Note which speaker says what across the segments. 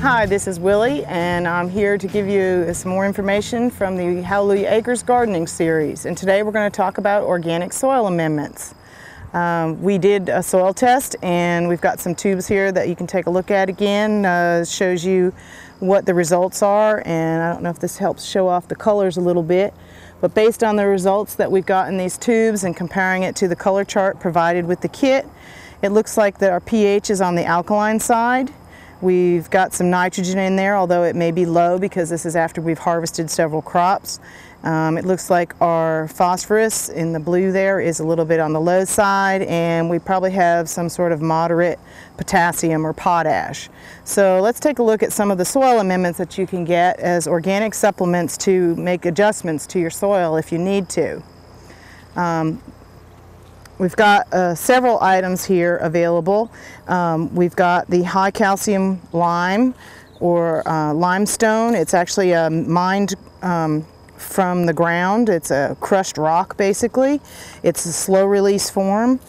Speaker 1: Hi, this is Willie, and I'm here to give you some more information from the Hallelujah Acres Gardening Series. And today we're going to talk about organic soil amendments. We did a soil test, and we've got some tubes here that you can take a look at again. Shows you what the results are, and I don't know if this helps show off the colors a little bit, but based on the results that we've got in these tubes and comparing it to the color chart provided with the kit, it looks like that our pH is on the alkaline side. We've got some nitrogen in there, although it may be low because this is after we've harvested several crops. It looks like our phosphorus in the blue there is a little bit on the low side, and we probably have some sort of moderate potassium or potash. So let's take a look at some of the soil amendments that you can get as organic supplements to make adjustments to your soil if you need to. We've got several items here available. We've got the high calcium lime or limestone. It's actually mined from the ground. It's a crushed rock basically. It's a slow release form,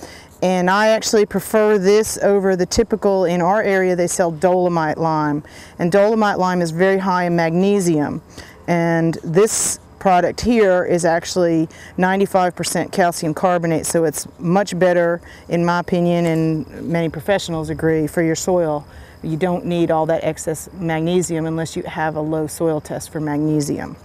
Speaker 1: and I actually prefer this over the typical, in our area they sell dolomite lime, and dolomite lime is very high in magnesium, and this product here is actually 95% calcium carbonate, so it's much better, in my opinion, and many professionals agree, for your soil. You don't need all that excess magnesium unless you have a low soil test for magnesium.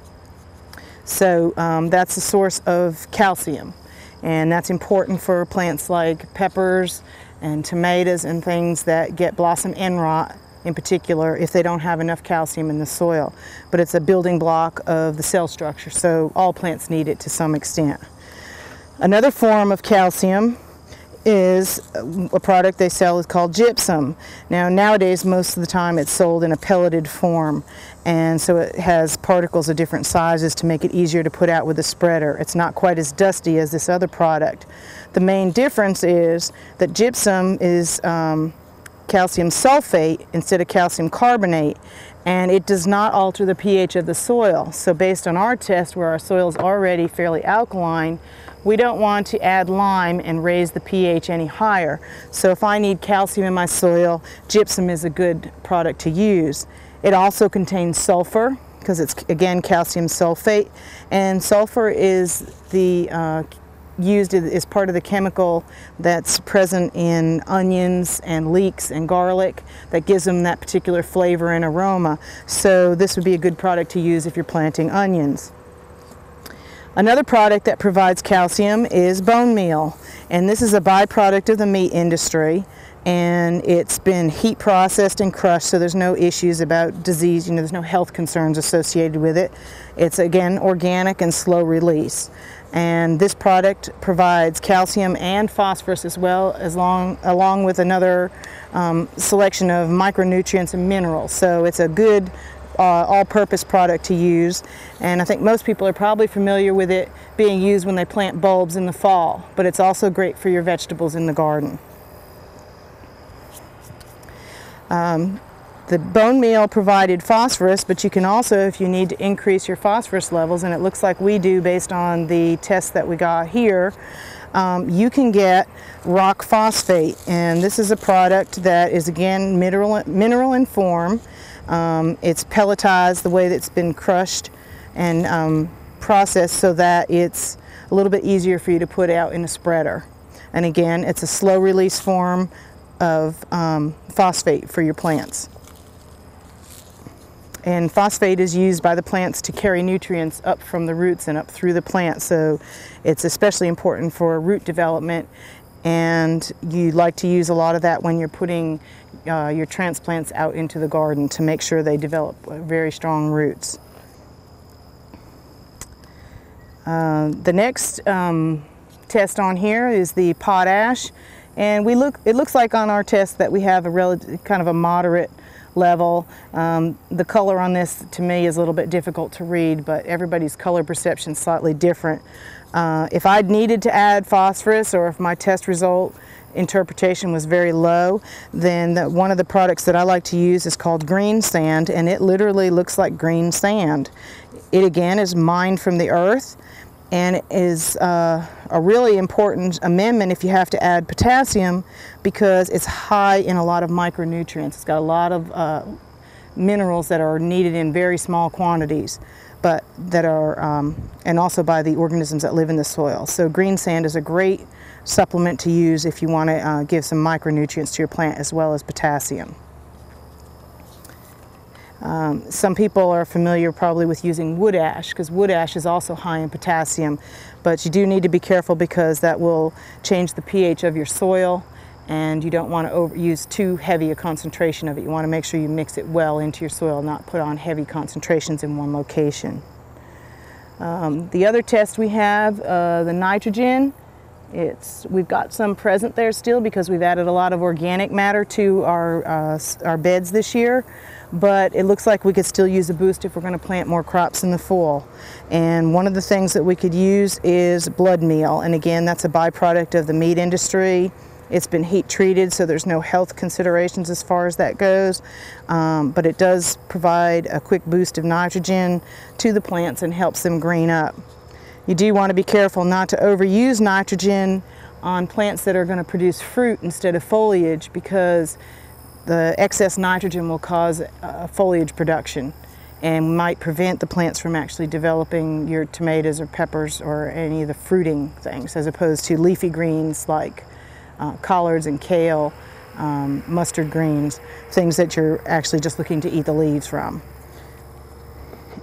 Speaker 1: So that's a source of calcium, and that's important for plants like peppers and tomatoes and things that get blossom end rot in particular if they don't have enough calcium in the soil. But it's a building block of the cell structure, so all plants need it to some extent. Another form of calcium is a product they sell is called gypsum. Now nowadays most of the time it's sold in a pelleted form, and so it has particles of different sizes to make it easier to put out with a spreader. It's not quite as dusty as this other product. The main difference is that gypsum is calcium sulfate instead of calcium carbonate, and it does not alter the pH of the soil. So based on our test, where our soil is already fairly alkaline, we don't want to add lime and raise the pH any higher. So if I need calcium in my soil, gypsum is a good product to use. It also contains sulfur because it's, again, calcium sulfate, and sulfur is the used as part of the chemical that's present in onions and leeks and garlic that gives them that particular flavor and aroma. So this would be a good product to use if you're planting onions. Another product that provides calcium is bone meal, and this is a byproduct of the meat industry, and it's been heat processed and crushed, so there's no issues about disease, there's no health concerns associated with it. It's, again, organic and slow release. And this product provides calcium and phosphorus as well, along with another selection of micronutrients and minerals. So it's a good all-purpose product to use, and I think most people are probably familiar with it being used when they plant bulbs in the fall, but it's also great for your vegetables in the garden. The bone meal provided phosphorus, but you can also, if you need to increase your phosphorus levels, and it looks like we do based on the test that we got here, you can get rock phosphate, and this is a product that is, again, mineral in form. It's pelletized, the way that it's been crushed and processed so that it's a little bit easier for you to put out in a spreader. And again, it's a slow release form of phosphate for your plants. And phosphate is used by the plants to carry nutrients up from the roots and up through the plant, so it's especially important for root development, and you like to use a lot of that when you're putting your transplants out into the garden to make sure they develop very strong roots. The next test on here is the potash, and it looks like on our test that we have a kind of a moderate level. The color on this to me is a little bit difficult to read, but everybody's color perception is slightly different. If I'd needed to add phosphorus, or if my test result interpretation was very low, then one of the products that I like to use is called green sand, and it literally looks like green sand. It, again, is mined from the earth, and is a really important amendment if you have to add potassium, because it's high in a lot of micronutrients. It's got a lot of minerals that are needed in very small quantities, but that are, and also by the organisms that live in the soil. So green sand is a great supplement to use if you want to give some micronutrients to your plant as well as potassium. Some people are familiar probably with using wood ash, because wood ash is also high in potassium, but you do need to be careful because that will change the pH of your soil, and you don't want to use too heavy a concentration of it. You want to make sure you mix it well into your soil, not put on heavy concentrations in one location. The other test we have, the nitrogen, we've got some present there still because we've added a lot of organic matter to our beds this year, but it looks like we could still use a boost if we're going to plant more crops in the fall. And one of the things that we could use is blood meal, and again, that's a byproduct of the meat industry. It's been heat treated, so there's no health considerations as far as that goes, but it does provide a quick boost of nitrogen to the plants and helps them green up. You do want to be careful not to overuse nitrogen on plants that are going to produce fruit instead of foliage, because the excess nitrogen will cause foliage production and might prevent the plants from actually developing your tomatoes or peppers or any of the fruiting things, as opposed to leafy greens like collards and kale, mustard greens, things that you're actually just looking to eat the leaves from.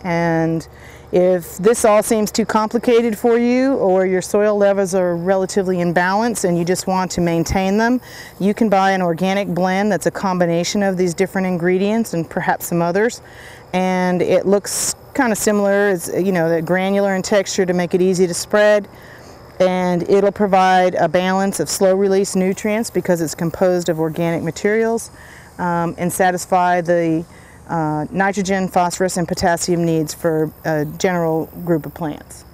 Speaker 1: And if this all seems too complicated for you, or your soil levels are relatively in balance and you just want to maintain them, you can buy an organic blend that's a combination of these different ingredients and perhaps some others. And it looks kind of similar, it's, you know, granular in texture to make it easy to spread. And it'll provide a balance of slow release nutrients because it's composed of organic materials, and satisfy the nitrogen, phosphorus, and potassium needs for a general group of plants.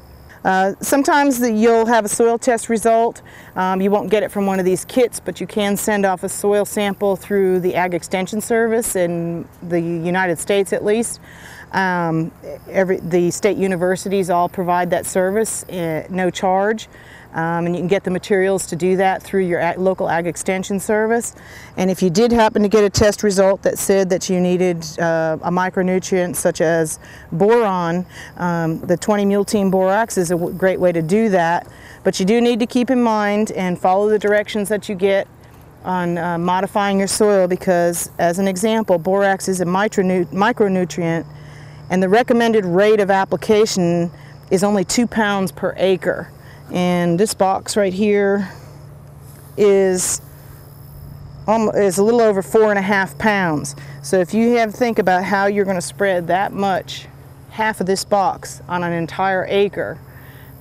Speaker 1: Sometimes you'll have a soil test result. You won't get it from one of these kits, but you can send off a soil sample through the Ag Extension Service in the United States at least. The state universities all provide that service at no charge. And you can get the materials to do that through your local Ag Extension Service. And if you did happen to get a test result that said that you needed a micronutrient such as boron, the 20-multein borax is a great way to do that. But you do need to keep in mind and follow the directions that you get on modifying your soil, because, as an example, borax is a micronutrient, and the recommended rate of application is only 2 pounds per acre. And this box right here is a little over 4.5 pounds. So if you think about how you're going to spread that much, half of this box on an entire acre,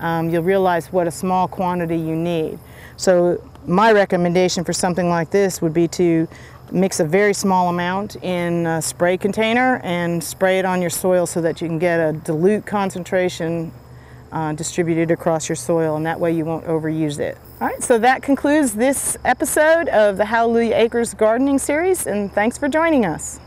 Speaker 1: you'll realize what a small quantity you need. So my recommendation for something like this would be to mix a very small amount in a spray container and spray it on your soil so that you can get a dilute concentration distributed across your soil, and that way you won't overuse it. All right, so that concludes this episode of the Hallelujah Acres Gardening Series, and thanks for joining us.